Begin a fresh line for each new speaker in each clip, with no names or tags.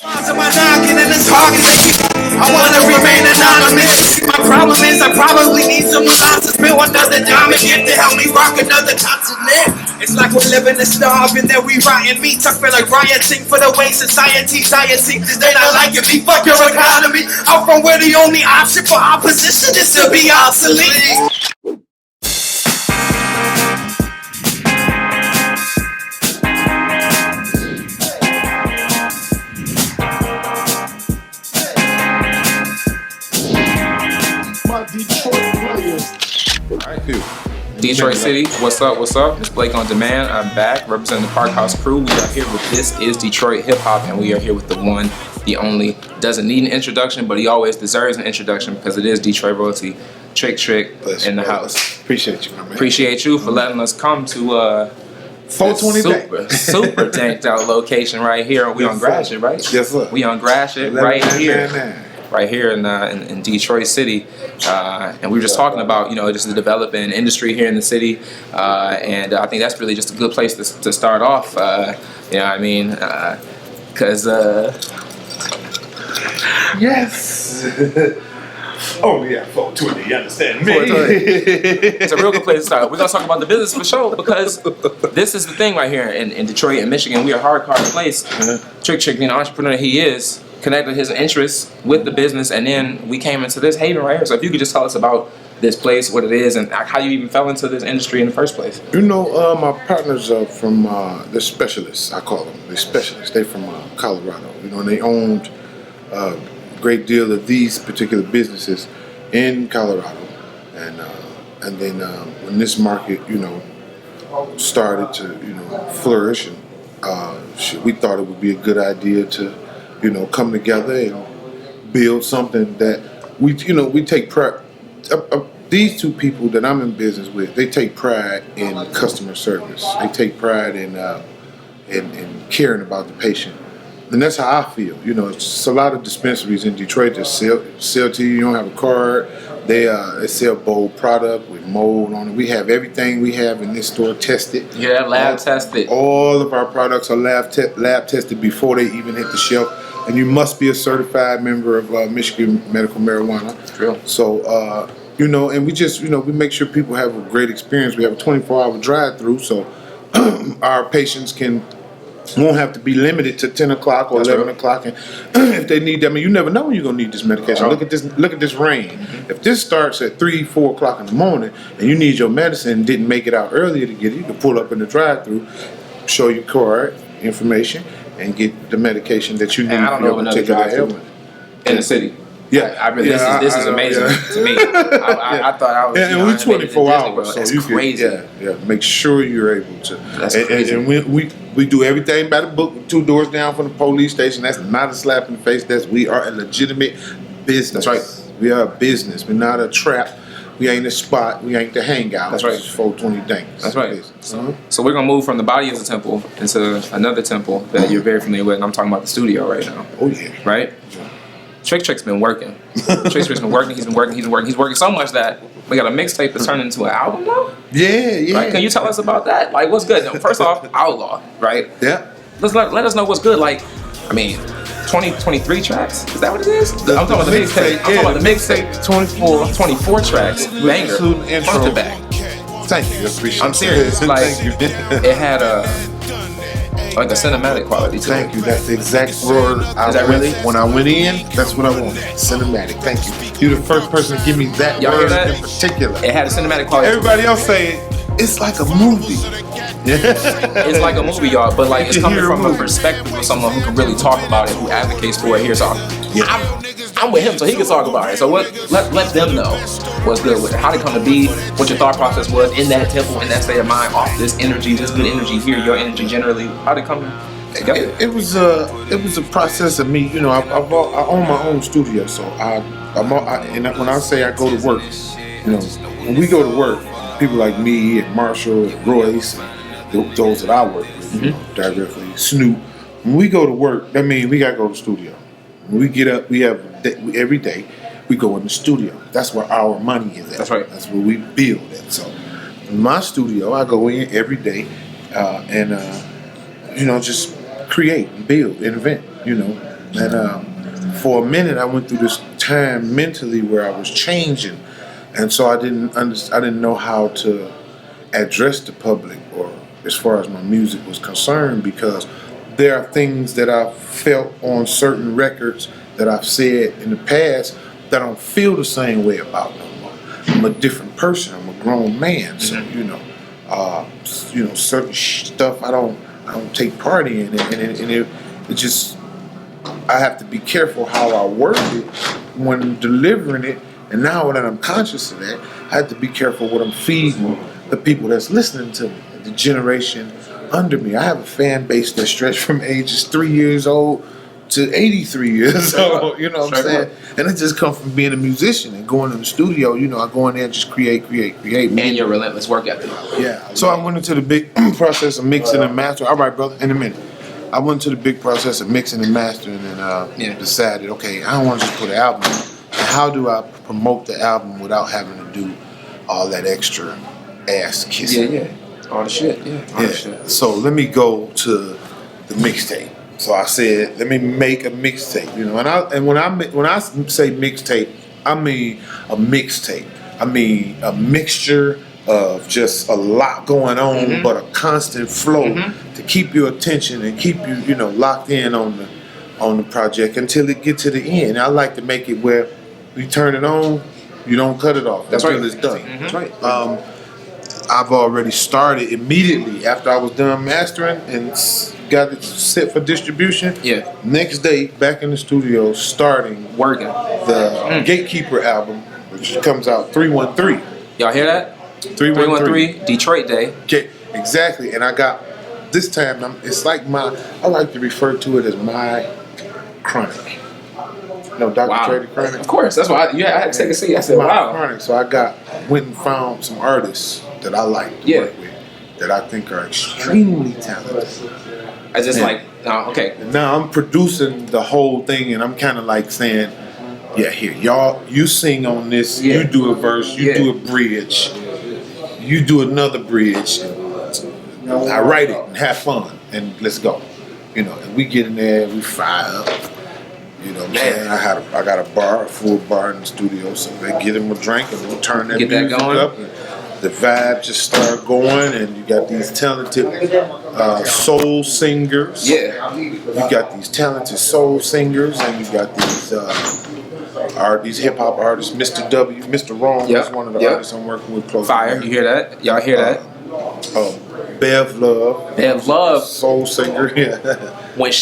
I wanna remain anonymous. My problem is I probably need some new lines to spill another diamond gift to help me rock another continent. It's like we're living and starving, then we rotting meat. I feel like rioting for the way society's dieting. Cause they not liking me, fuck your economy. I'm from where the only option for opposition is to be obsolete.
Detroit City, what's up, what's up? It's Blake on Demand. I'm back representing the Park House crew. We are here with This Is Detroit Hip Hop, and we are here with the one, the only, doesn't need an introduction, but he always deserves an introduction because it is Detroit royalty. Trick in the house.
Appreciate you, my man.
Appreciate you for letting us come to
420
super danked out location right here. We on Gratiot, right?
Yes, sir.
We on Gratiot right here. Right here in Detroit City, and we were just talking about just the developing industry here in the city, and I think that's really just a good place to start off. You know what I mean? Because
yes. Oh yeah, 420. You understand me?
It's a real good place to start. We're gonna talk about the business for sure because this is the thing right here in Detroit and Michigan. We are a hard-car place. Trick, being an entrepreneur that he is, connected his interests with the business, and then we came into this haven right here. So if you could just tell us about this place, what it is, and how you even fell into this industry in the first place.
My partners are from they're specialists. I call them. They're specialists. They're from Colorado. And they owned a great deal of these particular businesses in Colorado, and then when this market started to flourish, and we thought it would be a good idea to come together and build something that we take pride. These two people that I'm in business with, they take pride in customer service. They take pride in caring about the patient, and that's how I feel. It's a lot of dispensaries in Detroit that sell to you. You don't have a card. They sell bold product with mold on it. We have everything we have in this store tested.
Yeah, lab tested.
All of our products are lab tested before they even hit the shelf. And you must be a certified member of Michigan Medical Marijuana.
True.
So, and we just, we make sure people have a great experience. We have a 24-hour drive-through, so our patients won't have to be limited to 10 o'clock or 11 o'clock. And if they need that, you never know when you're going to need this medication. Look at this rain. Mm-hmm. If this starts at 3, 4 o'clock in the morning and you need your medicine and didn't make it out earlier to get it, you can pull up in the drive-through, show your card information, and get the medication that you need.
And I don't know another drive-through in the city.
Yeah,
this is amazing to me. I thought I was.
And we're 24 hours, so you
crazy.
Can, make sure you're able to.
That's crazy.
And we do everything by the book. 2 doors down from the police station. That's not a slap in the face. We are a legitimate business.
That's right.
We are a business. We're not a trap. We ain't a spot. We ain't the hangout.
That's right.
It's 420 Dank.
That's right. So we're gonna move from the body as a temple into another temple that you're very familiar with, and I'm talking about the studio right now.
Oh yeah.
Right.
Yeah.
Trick's been working. Trick's been working. He's working so much that we got a mixtape that's turned into an album now.
Yeah.
Right? Can you tell us about that? Like, what's good? First off, Outlaw, right?
Yeah.
Let us know what's good. Like, 23 tracks? Is that what it is? I'm talking about the mixtape. I'm talking about the mixtape. 24 tracks. Banger. Front to back.
Thank you. I appreciate it.
I'm serious. Like, it had a cinematic quality to it.
Thank you. That's the exact word when I went in, that's what I wanted. Cinematic. Thank you. You're the first person to give me that word in particular.
It had a cinematic quality.
Everybody else say it's like a movie.
It's like a movie, y'all, but like it's coming from a perspective of someone who can really talk about it, who advocates for it here. So I'm with him, so he can talk about it. So let them know what's good with it, how they come to be, what your thought process was in that temple, in that state of mind, off this energy, this good energy here, your energy generally, how they come together.
It was a process of me. I own my own studio, so and when I say I go to work, when we go to work, people like me and Marshall and Royce, and those that I work with, directly, Snoop. When we go to work, that means we gotta go to the studio. When we get up, every day we go in the studio. That's where our money is at.
That's right.
That's where we build at. So in my studio, I go in every day and just create and build and invent. And for a minute, I went through this time mentally where I was changing, and so I didn't know how to address the public, or as far as my music was concerned, because there are things that I've felt on certain records that I've said in the past that I don't feel the same way about no more. I'm a different person. I'm a grown man, so certain stuff I don't take part in, and it just, I have to be careful how I word it when delivering it. And now that I'm conscious of that, I have to be careful what I'm feeding the people that's listening to me, the generation under me. I have a fan base that stretched from ages 3 years old to 83 years old, you know what I'm saying? And it just comes from being a musician and going in the studio, I go in there and just create.
And your relentless work ethic.
Yeah. So I went into the big process of mixing and mastering. All right, brother, in a minute. I went into the big process of mixing and mastering and decided, okay, I don't want to just put an album out. How do I promote the album without having to do all that extra ass kissing?
Yeah. All the shit. All the shit.
So let me go to the mixtape. So I said, let me make a mixtape, And when I say mixtape, I mean a mixtape. I mean a mixture of just a lot going on, but a constant flow to keep your attention and keep you, locked in on the project until it get to the end. I like to make it where you turn it on, you don't cut it off until it's done.
That's right.
I've already started immediately after I was done mastering and got it set for distribution.
Yeah.
Next day, back in the studio, starting
working
the Gatekeeper album, which comes out 313.
Y'all hear that? 313 Detroit Day.
Exactly. And I got this time. It's like I like to refer to it as my chronic. No, Dr. Trey the Chronic.
Of course, that's why I had to take a seat. I said, wow.
Chronic. So I went and found some artists that I like to work with, that I think are extremely talented.
I just okay.
And now I'm producing the whole thing, and I'm kind of like saying, yeah, here, y'all, you sing on this, you do a verse, you do a bridge, you do another bridge, and I write it and have fun, and let's go. And we get in there, we fire up. Man, I got a full bar in the studio, so they get him a drink and we'll turn that music up. And the vibe just start going, and you got these talented soul singers.
Yeah.
You got these talented soul singers, and you got these hip hop artists. Mr. W, Mr. Wrong is one of the artists I'm working with close.
Fire, you hear that? Y'all hear that?
Bev Love, soul singer.
When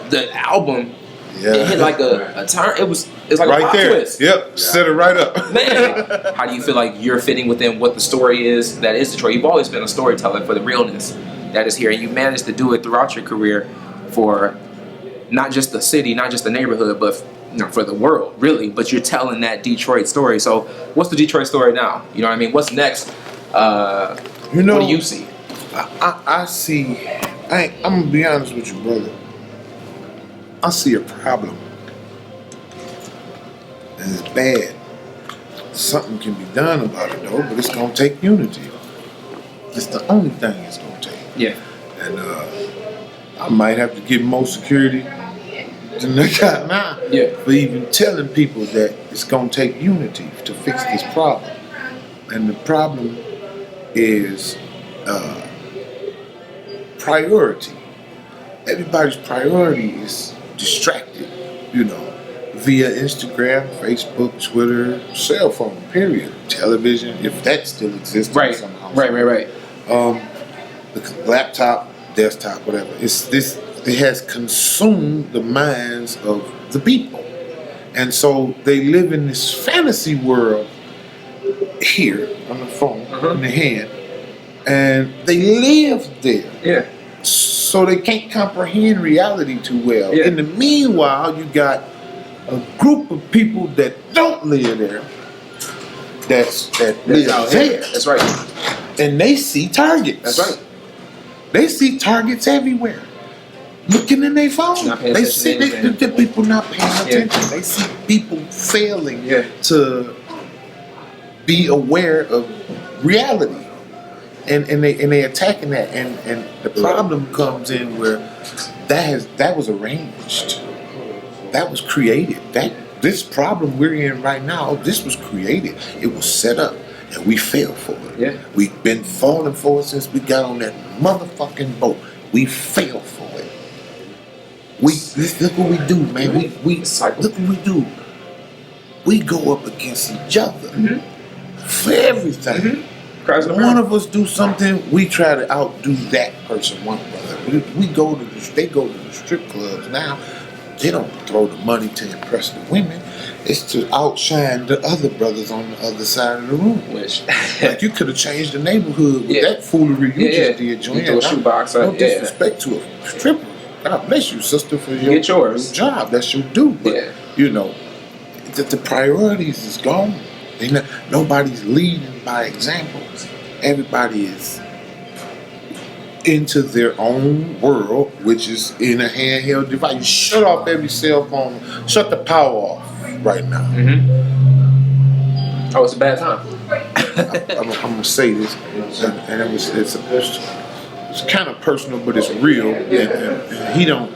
the album. Yeah. It hit like a turn. It's like
right
a plot
there.
twist.
Yep, set it right up.
Man, how do you feel like you're fitting within what the story is that is Detroit? You've always been a storyteller for the realness that is here, and you managed to do it throughout your career for not just the city, not just the neighborhood, but for the world, really. But you're telling that Detroit story. So, what's the Detroit story now? You know what I mean? What's next? What do you see?
I see. I'm gonna be honest with you, brother. I see a problem, and it's bad. Something can be done about it though, but it's gonna take unity. It's the only thing it's gonna take.
Yeah.
And I might have to get more security than I got now.
Yeah.
For even telling people that it's gonna take unity to fix this problem. And the problem is priority. Everybody's priority is distracted, via Instagram, Facebook, Twitter, cell phone, period. Television, if that still exists.
Right. Right.
The laptop, desktop, whatever. It has consumed the minds of the people. And so they live in this fantasy world here on the phone, in the hand, and they live there.
Yeah.
So they can't comprehend reality too well.
Yeah.
In the meanwhile, you got a group of people that don't live there, that live
out
there.
here. That's right.
And they see targets.
That's right.
They see targets everywhere. Looking in their phone. They see the people not paying attention. They see people failing to be aware of reality. And they attacking that, and the problem comes in where that was arranged. that was created. This problem we're in right now, this was created. It was set up, and we fell for it.
Yeah.
We've been falling for it since we got on that motherfucking boat. We fell for it. Look what we do, man. We look what we do. We go up against each other for everything. One of us do something, we try to outdo that person, one brother. They go to the strip clubs now. They don't throw the money to impress the women. It's to outshine the other brothers on the other side of the room. Like you could have changed the neighborhood with that foolery you just did, Joanne.
You throw a shoebox.
No disrespect to a stripper. God bless you, sister, for your job. That's your due. But you know, the priorities is gone. Nobody's leading by examples. Everybody is into their own world, which is in a handheld device. You shut off every cell phone. Shut the power off right now.
Oh, it's a bad time.
I'm gonna say this, and it's kind of personal, but it's real. And he don't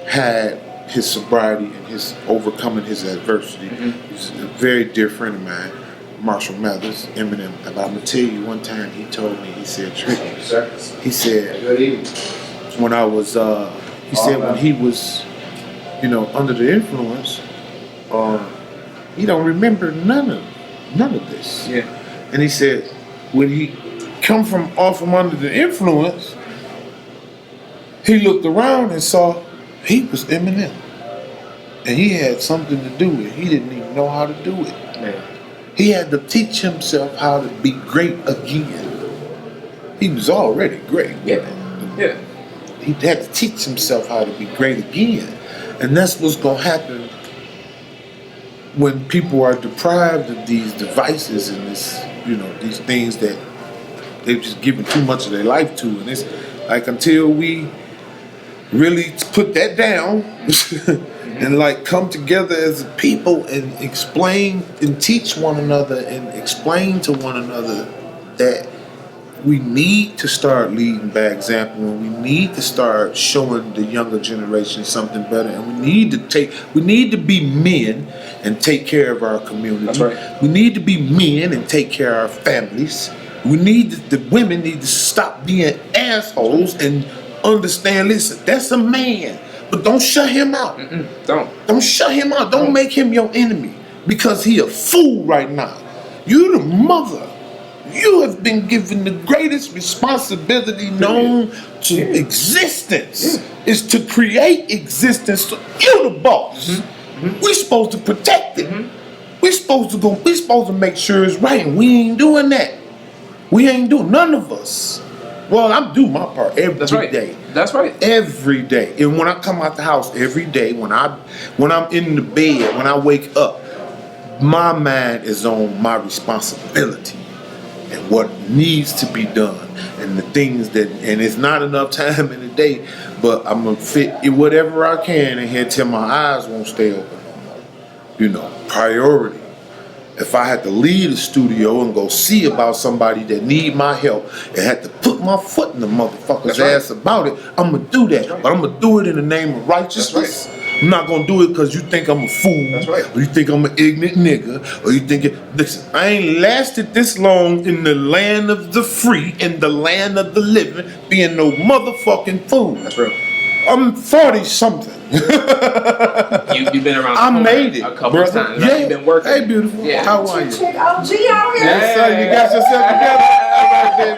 had his sobriety and his overcoming his adversity. He's a very dear friend of mine, Marshall Mathers, Eminem. But I'm gonna tell you, one time he told me, he said, Tricky, he said, when I was, he said when he was, under the influence, he don't remember none of this. Yeah. And he said, when he come from under the influence, he looked around and saw he was Eminem. And he had something to do with it. He didn't even know how to do it. Man. He had to teach himself how to be great again. He was already great.
Yeah.
He had to teach himself how to be great again. And that's what's going to happen when people are deprived of these devices and this, these things that they've just given too much of their life to. And it's like until we really put that down and like come together as a people and explain and teach one another and explain to one another that we need to start leading by example and we need to start showing the younger generation something better, and we need to be men and take care of our community.
That's right.
We need to be men and take care of our families. The women need to stop being assholes and understand, listen, that's a man, but don't shut him out. Don't shut him out. Don't make him your enemy because he a fool right now. You the mother. You have been given the greatest responsibility known to existence is to create existence. So you're the boss. We're supposed to protect it. We're supposed to make sure it's right, and we ain't doing that. We ain't doing, none of us. Well, I'm doing my part every day.
That's right.
Every day. And when I come out the house every day, when I'm in the bed, when I wake up, my mind is on my responsibility and what needs to be done and the things and it's not enough time in the day, but I'm gonna fit whatever I can in here till my eyes won't stay open no more. Priority. If I had to leave the studio and go see about somebody that need my help and had to put my foot in the motherfucker's ass about it, I'm going to do that. But I'm going to do it in the name of righteousness. I'm not going to do it because you think I'm a fool, or you think I'm an ignorant nigga, or you think listen, I ain't lasted this long in the land of the free, in the land of the living, being no motherfucking fool.
That's real.
I'm 40-something.
You've been around.
I made it
a couple of times. Right? You've been working.
Hey, beautiful.
Yeah.
How are you?
Chick OG out here.
Yes, sir. You got yourself together. All right, baby.